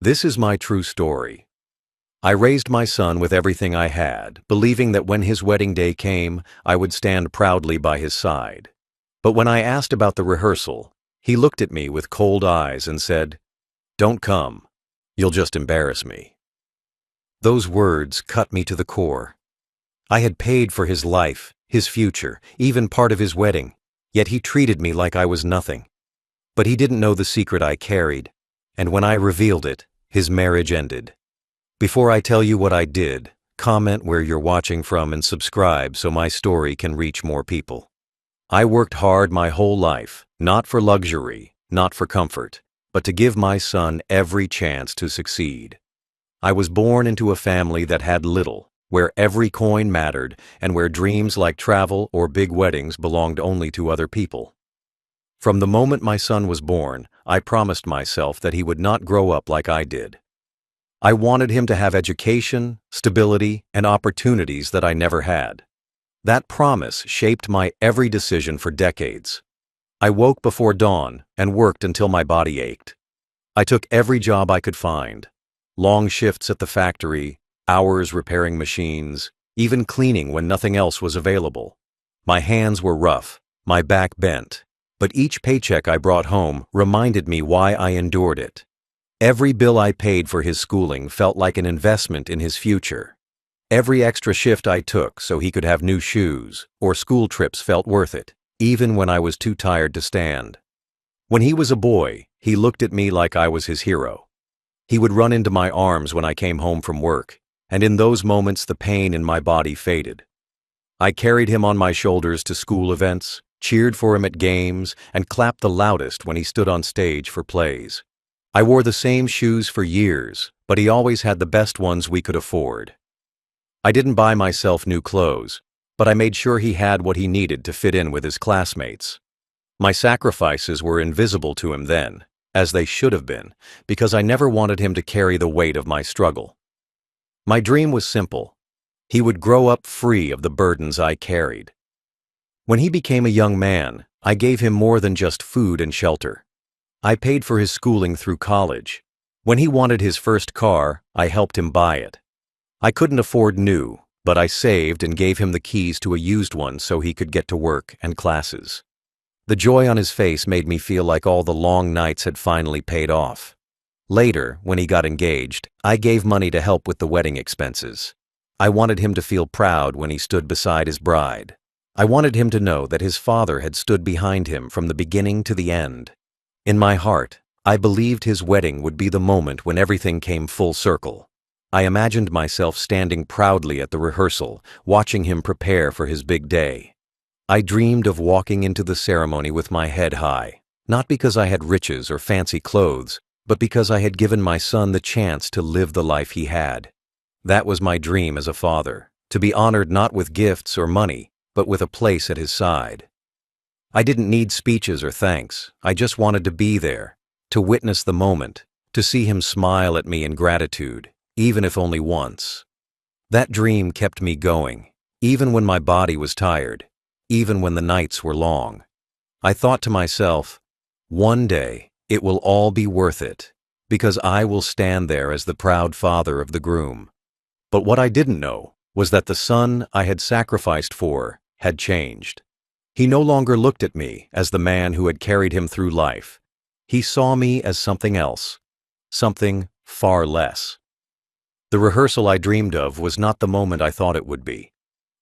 This is my true story. I raised my son with everything I had, believing that when his wedding day came, I would stand proudly by his side. But when I asked about the rehearsal, he looked at me with cold eyes and said, "Don't come. You'll just embarrass me." Those words cut me to the core. I had paid for his life, his future, even part of his wedding, yet he treated me like I was nothing. But he didn't know the secret I carried, and when I revealed it, his marriage ended. Before I tell you what I did, comment where you're watching from and subscribe so my story can reach more people. I worked hard my whole life, not for luxury, not for comfort, but to give my son every chance to succeed. I was born into a family that had little, where every coin mattered, and where dreams like travel or big weddings belonged only to other people. From the moment my son was born, I promised myself that he would not grow up like I did. I wanted him to have education, stability, and opportunities that I never had. That promise shaped my every decision for decades. I woke before dawn and worked until my body ached. I took every job I could find. Long shifts at the factory, hours repairing machines, even cleaning when nothing else was available. My hands were rough, my back bent, but each paycheck I brought home reminded me why I endured it. Every bill I paid for his schooling felt like an investment in his future. Every extra shift I took so he could have new shoes or school trips felt worth it, even when I was too tired to stand. When he was a boy, he looked at me like I was his hero. He would run into my arms when I came home from work, and in those moments the pain in my body faded. I carried him on my shoulders to school events, cheered for him at games, and clapped the loudest when he stood on stage for plays. I wore the same shoes for years, but he always had the best ones we could afford. I didn't buy myself new clothes, but I made sure he had what he needed to fit in with his classmates. My sacrifices were invisible to him then, as they should have been, because I never wanted him to carry the weight of my struggle. My dream was simple. He would grow up free of the burdens I carried. When he became a young man, I gave him more than just food and shelter. I paid for his schooling through college. When he wanted his first car, I helped him buy it. I couldn't afford new, but I saved and gave him the keys to a used one so he could get to work and classes. The joy on his face made me feel like all the long nights had finally paid off. Later, when he got engaged, I gave money to help with the wedding expenses. I wanted him to feel proud when he stood beside his bride. I wanted him to know that his father had stood behind him from the beginning to the end. In my heart, I believed his wedding would be the moment when everything came full circle. I imagined myself standing proudly at the rehearsal, watching him prepare for his big day. I dreamed of walking into the ceremony with my head high, not because I had riches or fancy clothes, but because I had given my son the chance to live the life he had. That was my dream as a father, to be honored not with gifts or money, but with a place at his side. I didn't need speeches or thanks. I just wanted to be there, to witness the moment, to see him smile at me in gratitude, even if only once. That dream kept me going, even when my body was tired, even when the nights were long. I thought to myself, one day it will all be worth it, because I will stand there as the proud father of the groom. But what I didn't know was that the son I had sacrificed for had changed. He no longer looked at me as the man who had carried him through life. He saw me as something else, something far less. The rehearsal I dreamed of was not the moment I thought it would be.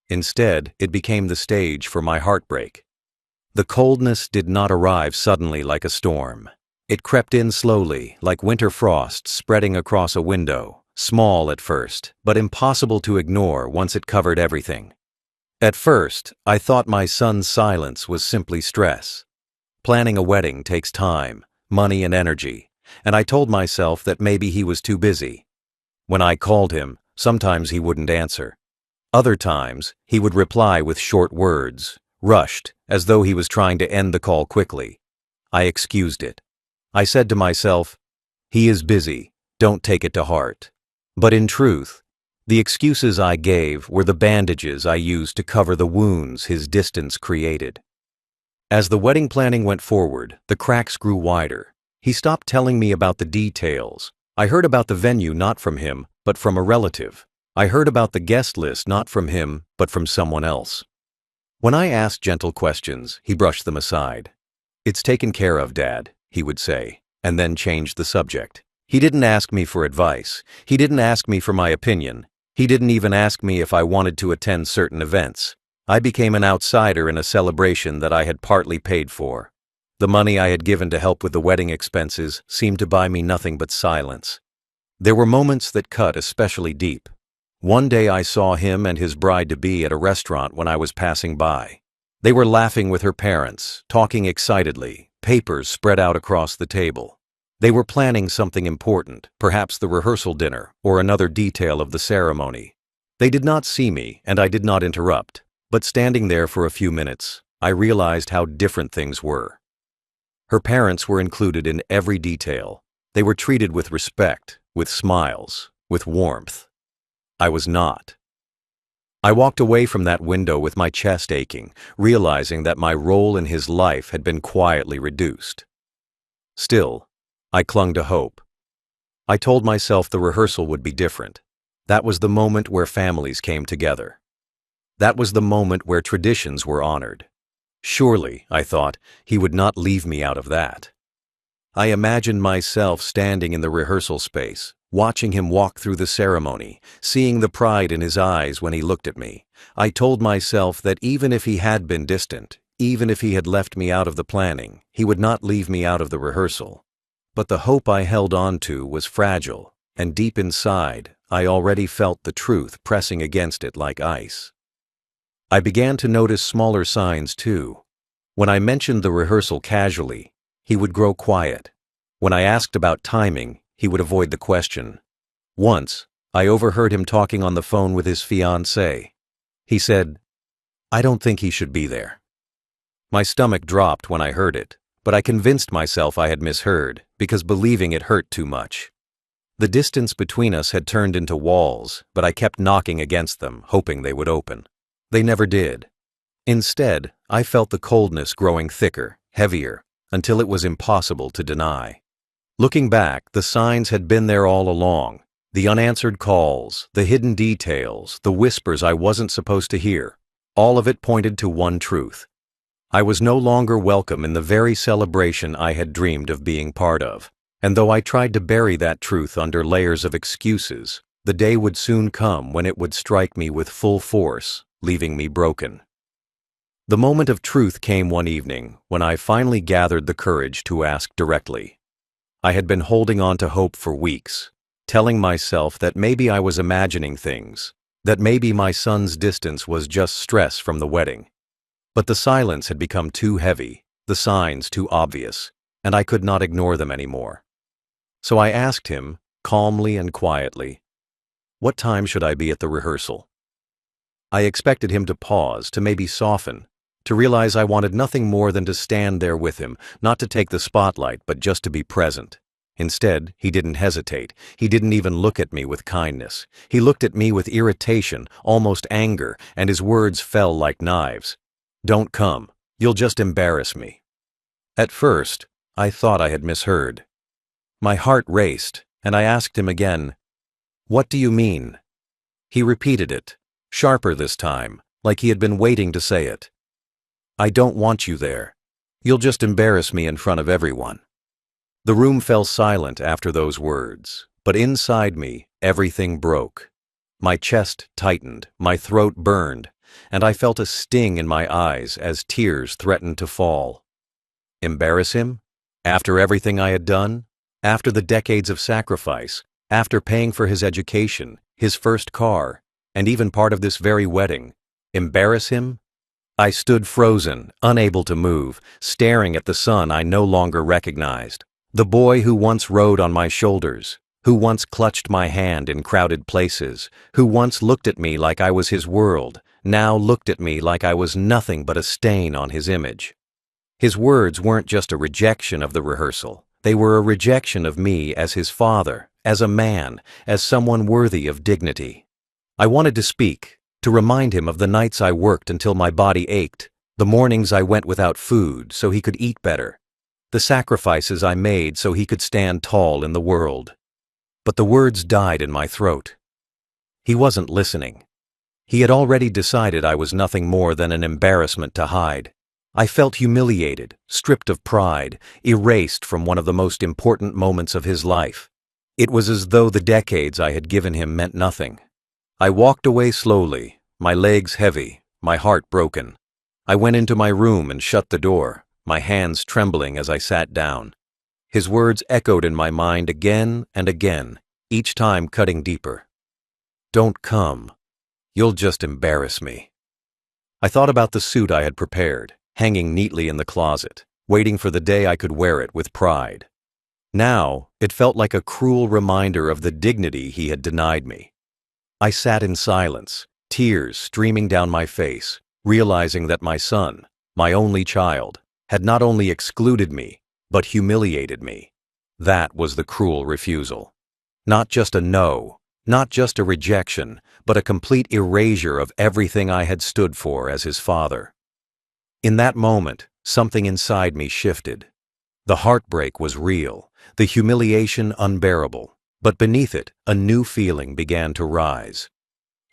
Instead, it became the stage for my heartbreak. The coldness did not arrive suddenly like a storm. It crept in slowly, like winter frost spreading across a window, small at first, but impossible to ignore once it covered everything. At first, I thought my son's silence was simply stress. Planning a wedding takes time, money, and energy, and I told myself that maybe he was too busy. When I called him, sometimes he wouldn't answer. Other times, he would reply with short words, rushed, as though he was trying to end the call quickly. I excused it. I said to myself, "He is busy, don't take it to heart." But in truth, the excuses I gave were the bandages I used to cover the wounds his distance created. As the wedding planning went forward, the cracks grew wider. He stopped telling me about the details, I heard about the venue not from him, but from a relative. I heard about the guest list not from him, but from someone else. When I asked gentle questions, he brushed them aside. "It's taken care of, Dad," he would say, and then change the subject. He didn't ask me for advice. He didn't ask me for my opinion. He didn't even ask me if I wanted to attend certain events. I became an outsider in a celebration that I had partly paid for. The money I had given to help with the wedding expenses seemed to buy me nothing but silence. There were moments that cut especially deep. One day I saw him and his bride-to-be at a restaurant when I was passing by. They were laughing with her parents, talking excitedly, papers spread out across the table. They were planning something important, perhaps the rehearsal dinner or another detail of the ceremony. They did not see me, and I did not interrupt, but standing there for a few minutes, I realized how different things were. Her parents were included in every detail. They were treated with respect, with smiles, with warmth. I was not. I walked away from that window with my chest aching, realizing that my role in his life had been quietly reduced. Still, I clung to hope. I told myself the rehearsal would be different. That was the moment where families came together. That was the moment where traditions were honored. Surely, I thought, he would not leave me out of that. I imagined myself standing in the rehearsal space, watching him walk through the ceremony, seeing the pride in his eyes when he looked at me. I told myself that even if he had been distant, even if he had left me out of the planning, he would not leave me out of the rehearsal. But the hope I held on to was fragile, and deep inside, I already felt the truth pressing against it like ice. I began to notice smaller signs too. When I mentioned the rehearsal casually, he would grow quiet. When I asked about timing, he would avoid the question. Once, I overheard him talking on the phone with his fiancée. He said, "I don't think he should be there." My stomach dropped when I heard it, but I convinced myself I had misheard, because believing it hurt too much. The distance between us had turned into walls, but I kept knocking against them, hoping they would open. They never did. Instead, I felt the coldness growing thicker, heavier, until it was impossible to deny. Looking back, the signs had been there all along. The unanswered calls, the hidden details, the whispers I wasn't supposed to hear. All of it pointed to one truth. I was no longer welcome in the very celebration I had dreamed of being part of. And though I tried to bury that truth under layers of excuses, the day would soon come when it would strike me with full force, leaving me broken. The moment of truth came one evening when I finally gathered the courage to ask directly. I had been holding on to hope for weeks, telling myself that maybe I was imagining things, that maybe my son's distance was just stress from the wedding. But the silence had become too heavy, the signs too obvious, and I could not ignore them anymore. So I asked him, calmly and quietly, "What time should I be at the rehearsal?" I expected him to pause, to maybe soften, to realize I wanted nothing more than to stand there with him, not to take the spotlight, but just to be present. Instead, he didn't hesitate. He didn't even look at me with kindness. He looked at me with irritation, almost anger, and his words fell like knives. "Don't come. You'll just embarrass me." At first, I thought I had misheard. My heart raced, and I asked him again, "What do you mean?" He repeated it, sharper this time, like he had been waiting to say it. "I don't want you there. You'll just embarrass me in front of everyone." The room fell silent after those words, but inside me, everything broke. My chest tightened, my throat burned, and I felt a sting in my eyes as tears threatened to fall. Embarrass him? After everything I had done? After the decades of sacrifice? After paying for his education, his first car, and even part of this very wedding? Embarrass him? I stood frozen, unable to move, staring at the son I no longer recognized. The boy who once rode on my shoulders, who once clutched my hand in crowded places, who once looked at me like I was his world, now looked at me like I was nothing but a stain on his image. His words weren't just a rejection of the rehearsal. They were a rejection of me as his father, as a man, as someone worthy of dignity. I wanted to speak, to remind him of the nights I worked until my body ached, the mornings I went without food so he could eat better, the sacrifices I made so he could stand tall in the world. But the words died in my throat. He wasn't listening. He had already decided I was nothing more than an embarrassment to hide. I felt humiliated, stripped of pride, erased from one of the most important moments of his life. It was as though the decades I had given him meant nothing. I walked away slowly, my legs heavy, my heart broken. I went into my room and shut the door, my hands trembling as I sat down. His words echoed in my mind again and again, each time cutting deeper. "Don't come. You'll just embarrass me." I thought about the suit I had prepared, hanging neatly in the closet, waiting for the day I could wear it with pride. Now, it felt like a cruel reminder of the dignity he had denied me. I sat in silence, tears streaming down my face, realizing that my son, my only child, had not only excluded me, but humiliated me. That was the cruel refusal. Not just a no, not just a rejection, but a complete erasure of everything I had stood for as his father. In that moment, something inside me shifted. The heartbreak was real, the humiliation unbearable, but beneath it, a new feeling began to rise.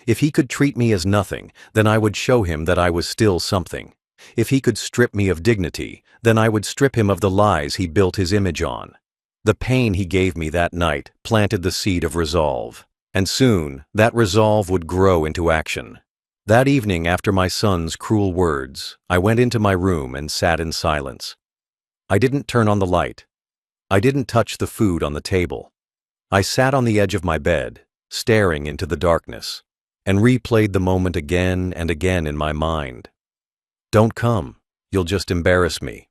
If he could treat me as nothing, then I would show him that I was still something. If he could strip me of dignity, then I would strip him of the lies he built his image on. The pain he gave me that night planted the seed of resolve, and soon that resolve would grow into action. That evening, after my son's cruel words, I went into my room and sat in silence. I didn't turn on the light. I didn't touch the food on the table. I sat on the edge of my bed, staring into the darkness, and replayed the moment again and again in my mind. "Don't come. You'll just embarrass me."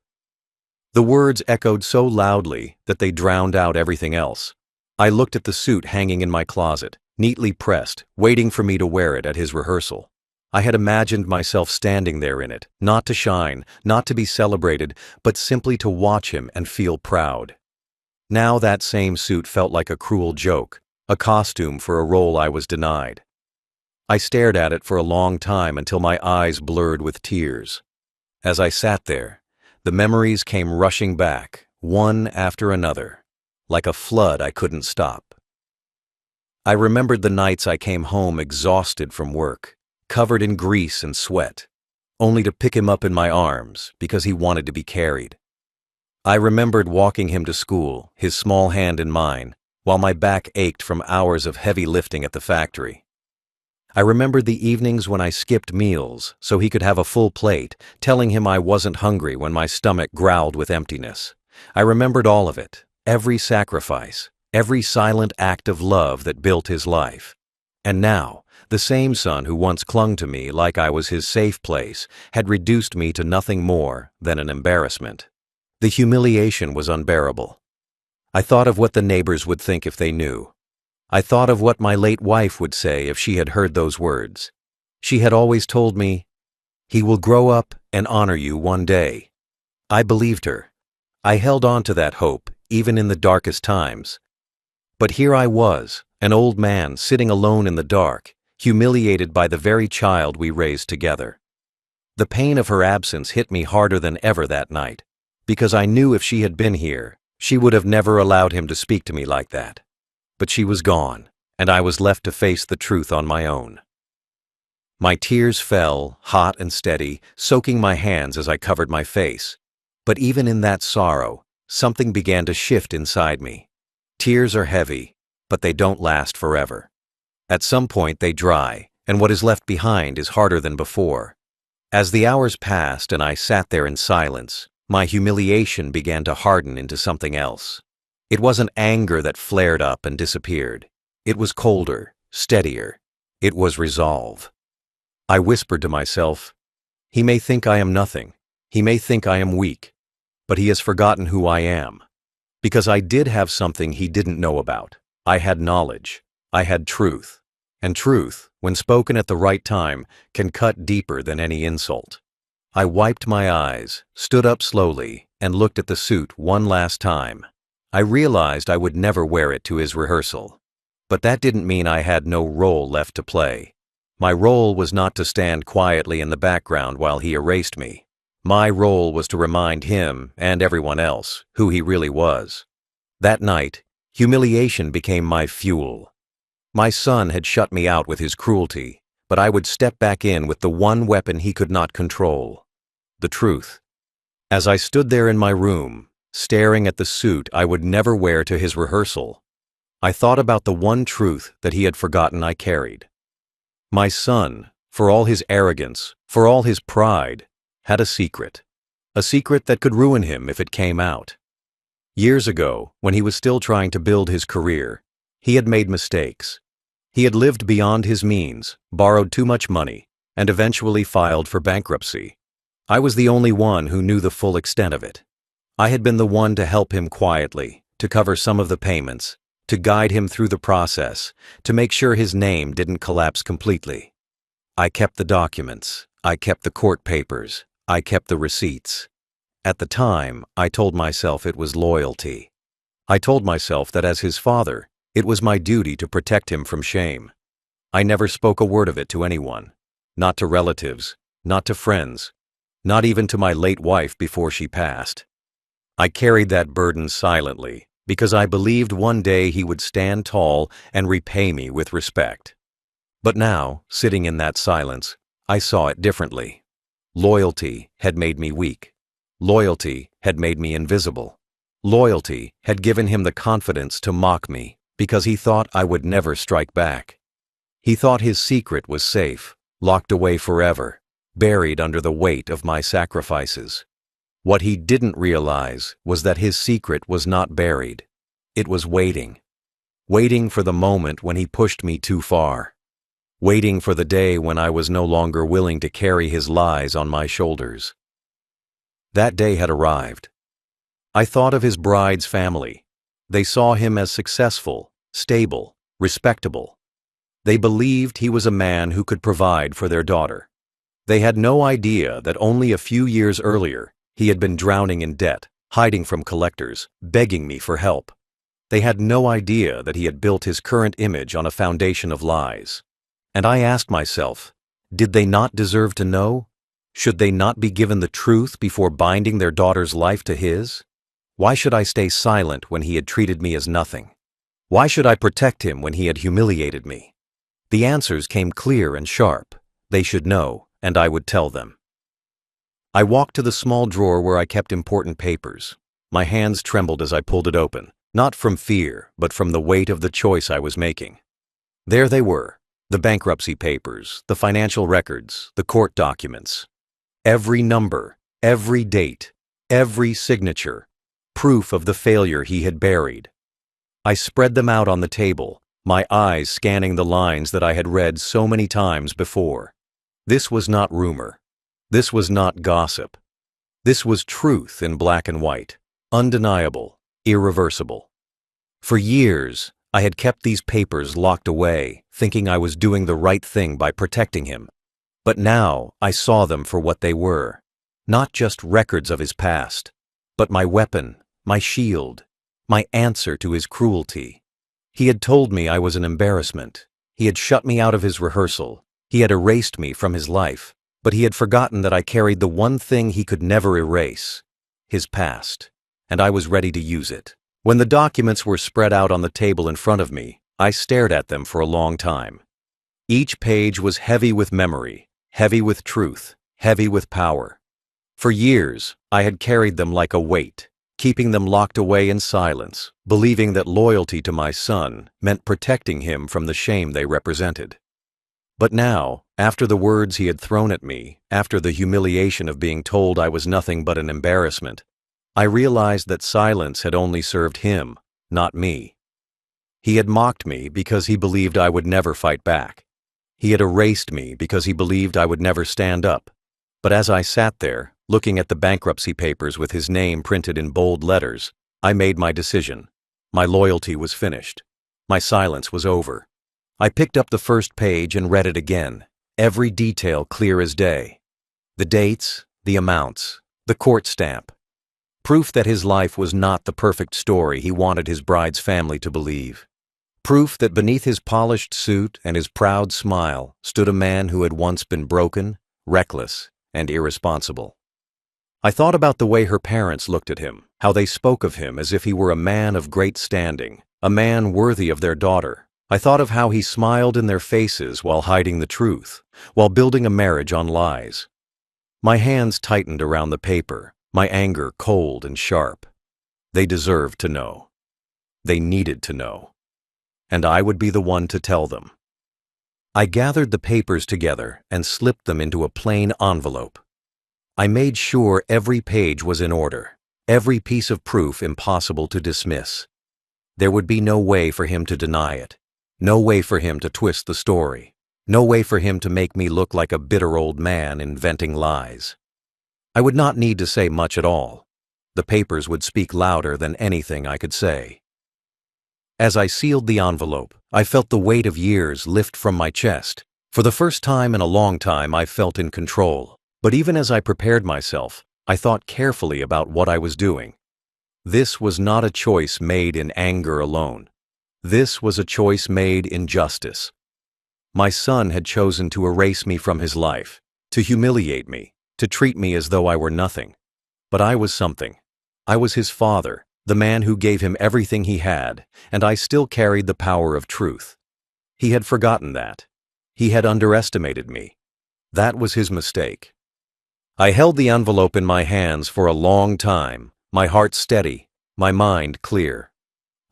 The words echoed so loudly that they drowned out everything else. I looked at the suit hanging in my closet, neatly pressed, waiting for me to wear it at his rehearsal. I had imagined myself standing there in it, not to shine, not to be celebrated, but simply to watch him and feel proud. Now that same suit felt like a cruel joke, a costume for a role I was denied. I stared at it for a long time until my eyes blurred with tears. As I sat there, the memories came rushing back, one after another, like a flood I couldn't stop. I remembered the nights I came home exhausted from work, covered in grease and sweat, only to pick him up in my arms because he wanted to be carried. I remembered walking him to school, his small hand in mine, while my back ached from hours of heavy lifting at the factory. I remembered the evenings when I skipped meals so he could have a full plate, telling him I wasn't hungry when my stomach growled with emptiness. I remembered all of it, every sacrifice, every silent act of love that built his life. And now, the same son who once clung to me like I was his safe place had reduced me to nothing more than an embarrassment. The humiliation was unbearable. I thought of what the neighbors would think if they knew. I thought of what my late wife would say if she had heard those words. She had always told me, "He will grow up and honor you one day." I believed her. I held on to that hope, even in the darkest times. But here I was, an old man sitting alone in the dark, humiliated by the very child we raised together. The pain of her absence hit me harder than ever that night, because I knew if she had been here, she would have never allowed him to speak to me like that. But she was gone, and I was left to face the truth on my own. My tears fell, hot and steady, soaking my hands as I covered my face. But even in that sorrow, something began to shift inside me. Tears are heavy, but they don't last forever. At some point they dry, and what is left behind is harder than before. As the hours passed and I sat there in silence, my humiliation began to harden into something else. It wasn't anger that flared up and disappeared. It was colder, steadier. It was resolve. I whispered to myself, "He may think I am nothing. He may think I am weak. But he has forgotten who I am." Because I did have something he didn't know about. I had knowledge. I had truth. And truth, when spoken at the right time, can cut deeper than any insult. I wiped my eyes, stood up slowly, and looked at the suit one last time. I realized I would never wear it to his rehearsal. But that didn't mean I had no role left to play. My role was not to stand quietly in the background while he erased me. My role was to remind him, and everyone else, who he really was. That night, Humiliation became my fuel. My son had shut me out with his cruelty, but I would step back in with the one weapon he could not control: the truth. As I stood there in my room, staring at the suit I would never wear to his rehearsal, I thought about the one truth that he had forgotten I carried. My son, for all his arrogance, for all his pride, had a secret that could ruin him if it came out. Years ago, when he was still trying to build his career, he had made mistakes. He had lived beyond his means, borrowed too much money, and eventually filed for bankruptcy. I was the only one who knew the full extent of it. I had been the one to help him quietly, to cover some of the payments, to guide him through the process, to make sure his name didn't collapse completely. I kept the documents, I kept the court papers, I kept the receipts. At the time, I told myself it was loyalty. I told myself that as his father, it was my duty to protect him from shame. I never spoke a word of it to anyone, not to relatives, not to friends, not even to my late wife before she passed. I carried that burden silently because I believed one day he would stand tall and repay me with respect. But now, sitting in that silence, I saw it differently. Loyalty had made me weak. Loyalty had made me invisible. Loyalty had given him the confidence to mock me because he thought I would never strike back. He thought his secret was safe, locked away forever, buried under the weight of my sacrifices. What he didn't realize was that his secret was not buried. It was waiting. Waiting for the moment when he pushed me too far. Waiting for the day when I was no longer willing to carry his lies on my shoulders. That day had arrived. I thought of his bride's family. They saw him as successful, stable, respectable. They believed he was a man who could provide for their daughter. They had no idea that only a few years earlier, he had been drowning in debt, hiding from collectors, begging me for help. They had no idea that he had built his current image on a foundation of lies. And I asked myself, did they not deserve to know? Should they not be given the truth before binding their daughter's life to his? Why should I stay silent when he had treated me as nothing? Why should I protect him when he had humiliated me? The answers came clear and sharp. They should know, and I would tell them. I walked to the small drawer where I kept important papers. My hands trembled as I pulled it open, not from fear, but from the weight of the choice I was making. There they were, the bankruptcy papers, the financial records, the court documents. Every number, every date, every signature, proof of the failure he had buried. I spread them out on the table, my eyes scanning the lines that I had read so many times before. This was not rumor. This was not gossip. This was truth in black and white, undeniable, irreversible. For years, I had kept these papers locked away, thinking I was doing the right thing by protecting him. But now I saw them for what they were, not just records of his past, but my weapon, my shield, my answer to his cruelty. He had told me I was an embarrassment. He had shut me out of his rehearsal. He had erased me from his life, but he had forgotten that I carried the one thing he could never erase, his past, and I was ready to use it. When the documents were spread out on the table in front of me, I stared at them for a long time. Each page was heavy with memory, heavy with truth, heavy with power. For years, I had carried them like a weight, keeping them locked away in silence, believing that loyalty to my son meant protecting him from the shame they represented. But now, after the words he had thrown at me, after the humiliation of being told I was nothing but an embarrassment, I realized that silence had only served him, not me. He had mocked me because he believed I would never fight back. He had erased me because he believed I would never stand up. But as I sat there, looking at the bankruptcy papers with his name printed in bold letters, I made my decision. My loyalty was finished. My silence was over. I picked up the first page and read it again, every detail clear as day. The dates, the amounts, the court stamp. Proof that his life was not the perfect story he wanted his bride's family to believe. Proof that beneath his polished suit and his proud smile stood a man who had once been broken, reckless, and irresponsible. I thought about the way her parents looked at him, how they spoke of him as if he were a man of great standing, a man worthy of their daughter. I thought of how he smiled in their faces while hiding the truth, while building a marriage on lies. My hands tightened around the paper, my anger cold and sharp. They deserved to know. They needed to know. And I would be the one to tell them. I gathered the papers together and slipped them into a plain envelope. I made sure every page was in order, every piece of proof impossible to dismiss. There would be no way for him to deny it, no way for him to twist the story, no way for him to make me look like a bitter old man inventing lies. I would not need to say much at all. The papers would speak louder than anything I could say. As I sealed the envelope, I felt the weight of years lift from my chest. For the first time in a long time, I felt in control. But even as I prepared myself, I thought carefully about what I was doing. This was not a choice made in anger alone. This was a choice made in justice. My son had chosen to erase me from his life, to humiliate me, to treat me as though I were nothing. But I was something. I was his father, the man who gave him everything he had, and I still carried the power of truth. He had forgotten that. He had underestimated me. That was his mistake. I held the envelope in my hands for a long time, my heart steady, my mind clear.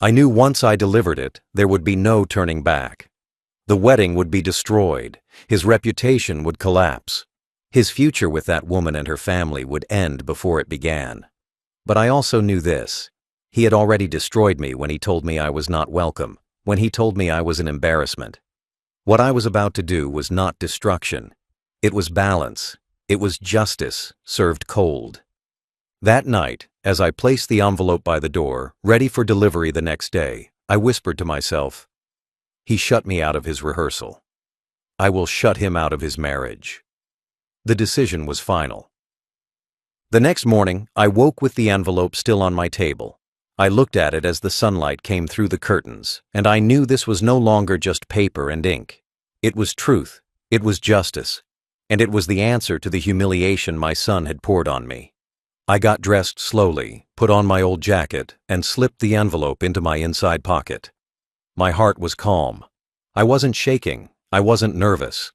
I knew once I delivered it, there would be no turning back. The wedding would be destroyed, his reputation would collapse. His future with that woman and her family would end before it began. But I also knew this. He had already destroyed me when he told me I was not welcome, when he told me I was an embarrassment. What I was about to do was not destruction. It was balance. It was justice served cold. That night, as I placed the envelope by the door, ready for delivery the next day, I whispered to myself, "He shut me out of his rehearsal. I will shut him out of his marriage." The decision was final. The next morning, I woke with the envelope still on my table. I looked at it as the sunlight came through the curtains, and I knew this was no longer just paper and ink. It was truth, it was justice, and it was the answer to the humiliation my son had poured on me. I got dressed slowly, put on my old jacket, and slipped the envelope into my inside pocket. My heart was calm. I wasn't shaking, I wasn't nervous.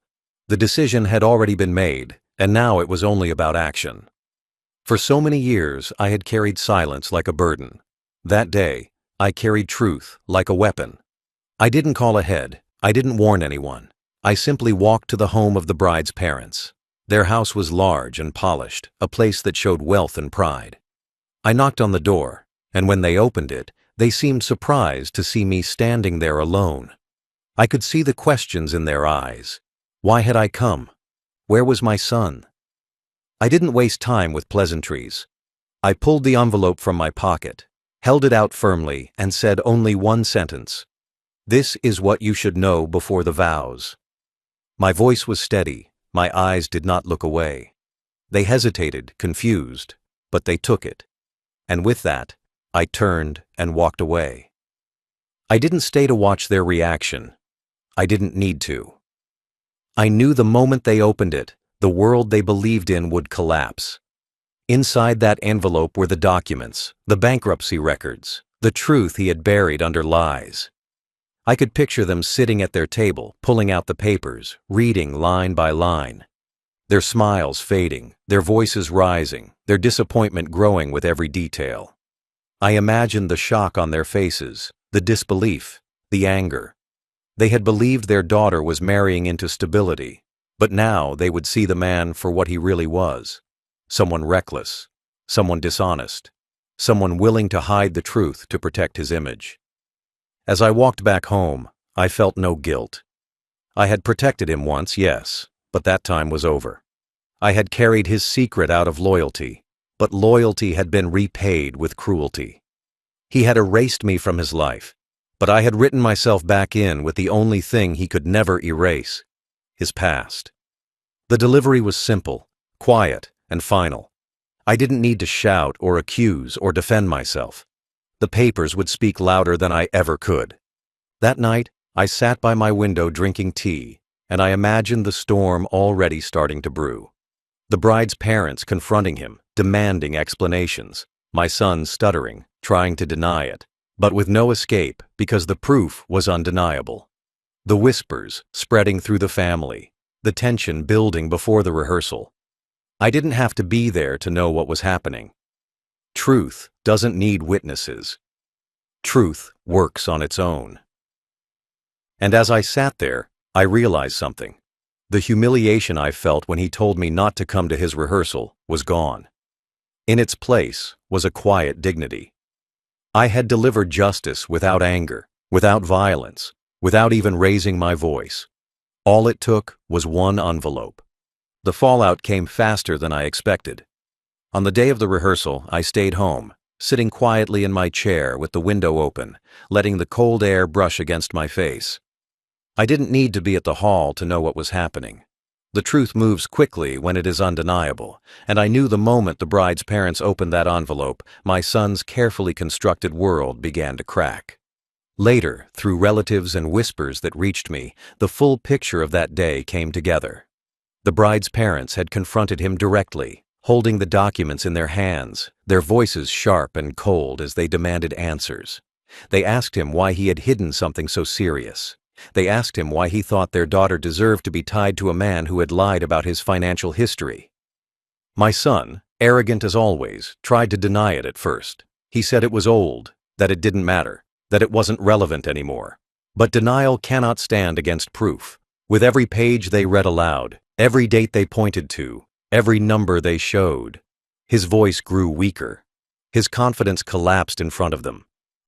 The decision had already been made, and now it was only about action. For so many years, I had carried silence like a burden. That day, I carried truth like a weapon. I didn't call ahead. I didn't warn anyone. I simply walked to the home of the bride's parents. Their house was large and polished, a place that showed wealth and pride. I knocked on the door, and when they opened it, they seemed surprised to see me standing there alone. I could see the questions in their eyes. Why had I come? Where was my son? I didn't waste time with pleasantries. I pulled the envelope from my pocket, held it out firmly, and said only one sentence. "This is what you should know before the vows." My voice was steady. My eyes did not look away. They hesitated, confused, but they took it. And with that, I turned and walked away. I didn't stay to watch their reaction. I didn't need to. I knew the moment they opened it, the world they believed in would collapse. Inside that envelope were the documents, the bankruptcy records, the truth he had buried under lies. I could picture them sitting at their table, pulling out the papers, reading line by line. Their smiles fading, their voices rising, their disappointment growing with every detail. I imagined the shock on their faces, the disbelief, the anger. They had believed their daughter was marrying into stability, but now they would see the man for what he really was. Someone reckless, someone dishonest, someone willing to hide the truth to protect his image. As I walked back home, I felt no guilt. I had protected him once, yes, but that time was over. I had carried his secret out of loyalty, but loyalty had been repaid with cruelty. He had erased me from his life, but I had written myself back in with the only thing he could never erase, his past. The delivery was simple, quiet, and final. I didn't need to shout or accuse or defend myself. The papers would speak louder than I ever could. That night, I sat by my window drinking tea, and I imagined the storm already starting to brew. The bride's parents confronting him, demanding explanations, my son stuttering, trying to deny it, but with no escape because the proof was undeniable. The whispers spreading through the family, the tension building before the rehearsal. I didn't have to be there to know what was happening. Truth doesn't need witnesses. Truth works on its own. And as I sat there, I realized something. The humiliation I felt when he told me not to come to his rehearsal was gone. In its place was a quiet dignity. I had delivered justice without anger, without violence, without even raising my voice. All it took was one envelope. The fallout came faster than I expected. On the day of the rehearsal, I stayed home, sitting quietly in my chair with the window open, letting the cold air brush against my face. I didn't need to be at the hall to know what was happening. The truth moves quickly when it is undeniable, and I knew the moment the bride's parents opened that envelope, my son's carefully constructed world began to crack. Later, through relatives and whispers that reached me, the full picture of that day came together. The bride's parents had confronted him directly, holding the documents in their hands, their voices sharp and cold as they demanded answers. They asked him why he had hidden something so serious. They asked him why he thought their daughter deserved to be tied to a man who had lied about his financial history. My son, arrogant as always, tried to deny it at first. He said it was old, that it didn't matter, that it wasn't relevant anymore. But denial cannot stand against proof. With every page they read aloud, every date they pointed to, every number they showed, his voice grew weaker. His confidence collapsed in front of them.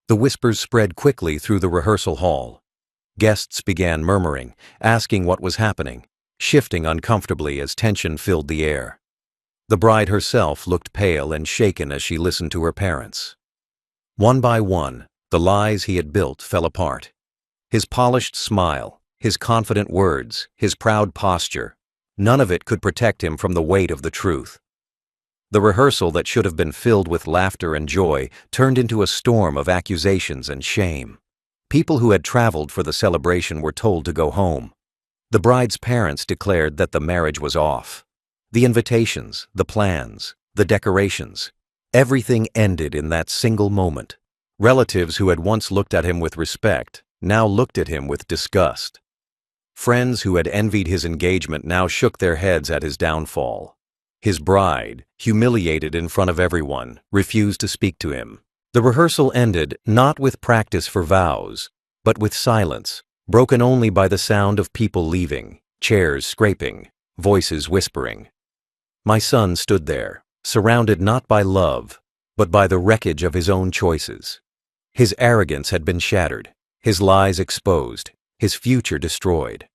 The whispers spread quickly through the rehearsal hall. Guests began murmuring, asking what was happening, shifting uncomfortably as tension filled the air. The bride herself looked pale and shaken as she listened to her parents. One by one, the lies he had built fell apart. His polished smile, his confident words, his proud posture, none of it could protect him from the weight of the truth. The rehearsal that should have been filled with laughter and joy turned into a storm of accusations and shame. People who had traveled for the celebration were told to go home. The bride's parents declared that the marriage was off. The invitations, the plans, the decorations, everything ended in that single moment. Relatives who had once looked at him with respect now looked at him with disgust. Friends who had envied his engagement now shook their heads at his downfall. His bride, humiliated in front of everyone, refused to speak to him. The rehearsal ended not with practice for vows, but with silence, broken only by the sound of people leaving, chairs scraping, voices whispering. My son stood there, surrounded not by love, but by the wreckage of his own choices. His arrogance had been shattered, his lies exposed, his future destroyed.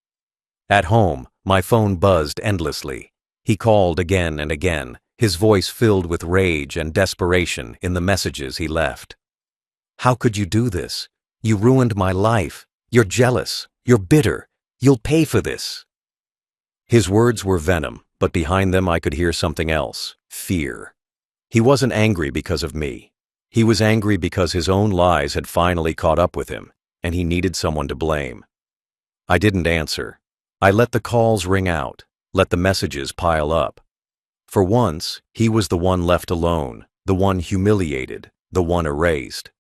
At home, my phone buzzed endlessly. He called again and again, his voice filled with rage and desperation in the messages he left. "How could you do this? You ruined my life. You're jealous. You're bitter. You'll pay for this." His words were venom, but behind them I could hear something else, fear. He wasn't angry because of me. He was angry because his own lies had finally caught up with him, and he needed someone to blame. I didn't answer. I let the calls ring out, let the messages pile up. For once, he was the one left alone, the one humiliated, the one erased.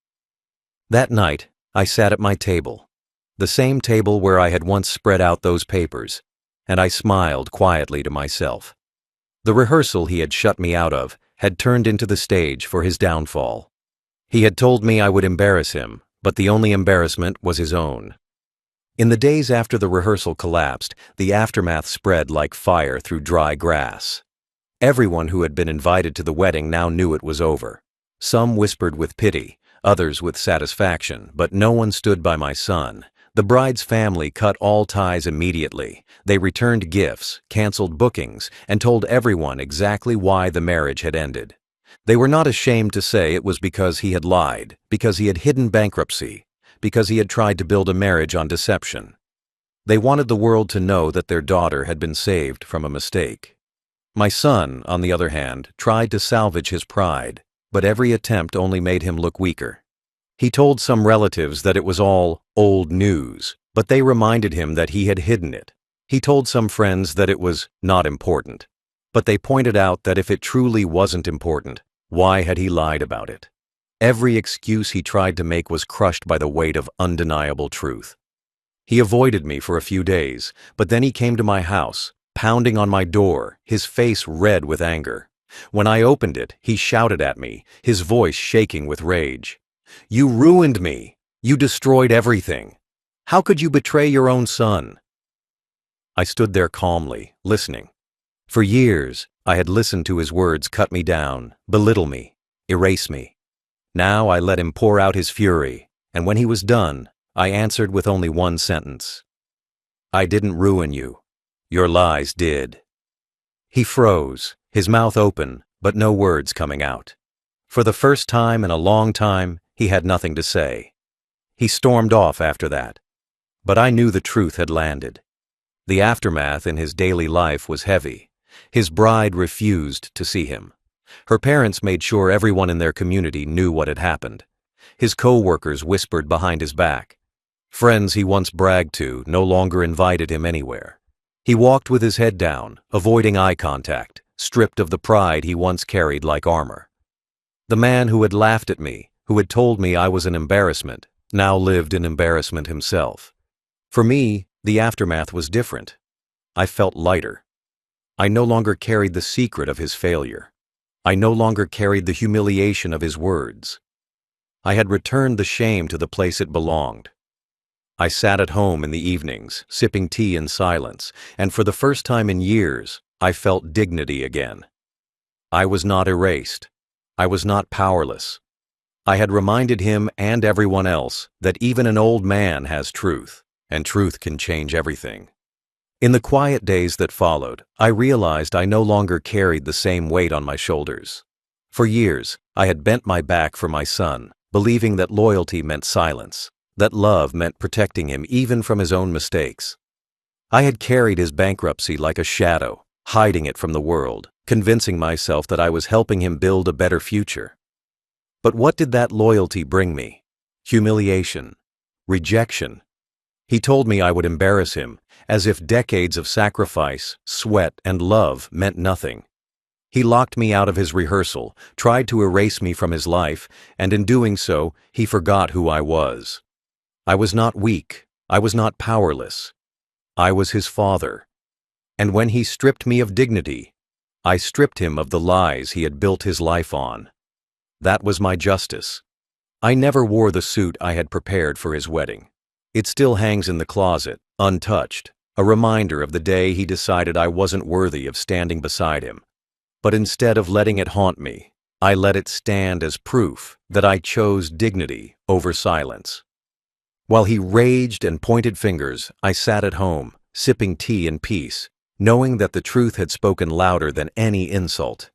That night, I sat at my table, the same table where I had once spread out those papers, and I smiled quietly to myself. The rehearsal he had shut me out of had turned into the stage for his downfall. He had told me I would embarrass him, but the only embarrassment was his own. In the days after the rehearsal collapsed, the aftermath spread like fire through dry grass. Everyone who had been invited to the wedding now knew it was over. Some whispered with pity, others with satisfaction, but no one stood by my son. The bride's family cut all ties immediately. They returned gifts, canceled bookings, and told everyone exactly why the marriage had ended. They were not ashamed to say it was because he had lied, because he had hidden bankruptcy, because he had tried to build a marriage on deception. They wanted the world to know that their daughter had been saved from a mistake. My son, on the other hand, tried to salvage his pride, but every attempt only made him look weaker. He told some relatives that it was all old news, but they reminded him that he had hidden it. He told some friends that it was not important, but they pointed out that if it truly wasn't important, why had he lied about it? Every excuse he tried to make was crushed by the weight of undeniable truth. He avoided me for a few days, but then he came to my house, pounding on my door, his face red with anger. When I opened it, he shouted at me, his voice shaking with rage. "You ruined me! You destroyed everything! How could you betray your own son?" I stood there calmly, listening. For years, I had listened to his words cut me down, belittle me, erase me. Now I let him pour out his fury, and when he was done, I answered with only one sentence. "I didn't ruin you. Your lies did." He froze, his mouth open, but no words coming out. For the first time in a long time, he had nothing to say. He stormed off after that. But I knew the truth had landed. The aftermath in his daily life was heavy. His bride refused to see him. Her parents made sure everyone in their community knew what had happened. His co-workers whispered behind his back. Friends he once bragged to no longer invited him anywhere. He walked with his head down, avoiding eye contact, stripped of the pride he once carried like armor. The man who had laughed at me, who had told me I was an embarrassment, now lived in embarrassment himself. For me, the aftermath was different. I felt lighter. I no longer carried the secret of his failure. I no longer carried the humiliation of his words. I had returned the shame to the place it belonged. I sat at home in the evenings, sipping tea in silence, and for the first time in years, I felt dignity again. I was not erased. I was not powerless. I had reminded him and everyone else that even an old man has truth, and truth can change everything. In the quiet days that followed, I realized I no longer carried the same weight on my shoulders. For years, I had bent my back for my son, believing that loyalty meant silence, that love meant protecting him even from his own mistakes. I had carried his bankruptcy like a shadow, hiding it from the world, convincing myself that I was helping him build a better future. But what did that loyalty bring me? Humiliation, rejection. He told me I would embarrass him, as if decades of sacrifice, sweat, and love meant nothing. He locked me out of his rehearsal, tried to erase me from his life, and in doing so, he forgot who I was. I was not weak. I was not powerless. I was his father. And when he stripped me of dignity, I stripped him of the lies he had built his life on. That was my justice. I never wore the suit I had prepared for his wedding. It still hangs in the closet, untouched, a reminder of the day he decided I wasn't worthy of standing beside him. But instead of letting it haunt me, I let it stand as proof that I chose dignity over silence. While he raged and pointed fingers, I sat at home, sipping tea in peace, knowing that the truth had spoken louder than any insult.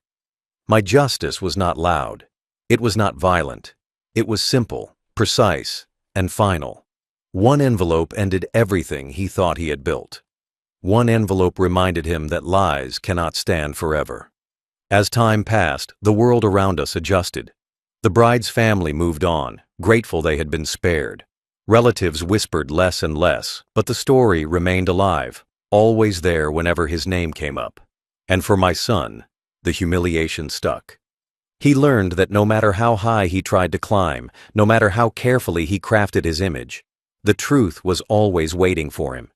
My justice was not loud. It was not violent. It was simple, precise, and final. One envelope ended everything he thought he had built. One envelope reminded him that lies cannot stand forever. As time passed, the world around us adjusted. The bride's family moved on, grateful they had been spared. Relatives whispered less and less, but the story remained alive, always there whenever his name came up. And for my son, the humiliation stuck. He learned that no matter how high he tried to climb, no matter how carefully he crafted his image, the truth was always waiting for him.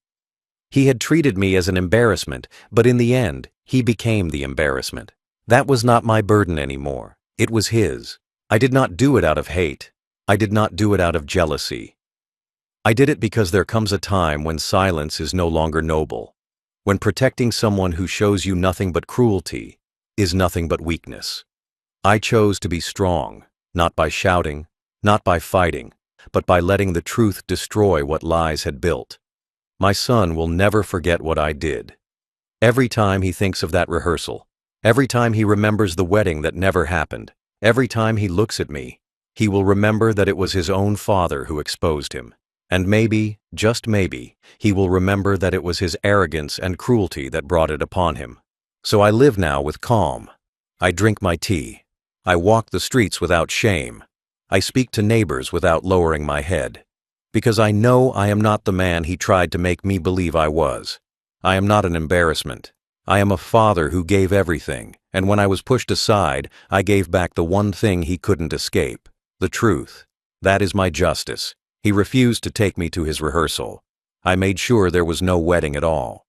He had treated me as an embarrassment, but in the end, he became the embarrassment. That was not my burden anymore. It was his. I did not do it out of hate. I did not do it out of jealousy. I did it because there comes a time when silence is no longer noble, when protecting someone who shows you nothing but cruelty is nothing but weakness. I chose to be strong, not by shouting, not by fighting, but by letting the truth destroy what lies had built. My son will never forget what I did. Every time he thinks of that rehearsal, every time he remembers the wedding that never happened, every time he looks at me, he will remember that it was his own father who exposed him. And maybe, just maybe, he will remember that it was his arrogance and cruelty that brought it upon him. So I live now with calm. I drink my tea. I walk the streets without shame. I speak to neighbors without lowering my head. Because I know I am not the man he tried to make me believe I was. I am not an embarrassment. I am a father who gave everything, and when I was pushed aside, I gave back the one thing he couldn't escape, The truth. That is my justice. He refused to take me to his rehearsal. I made sure there was no wedding at all.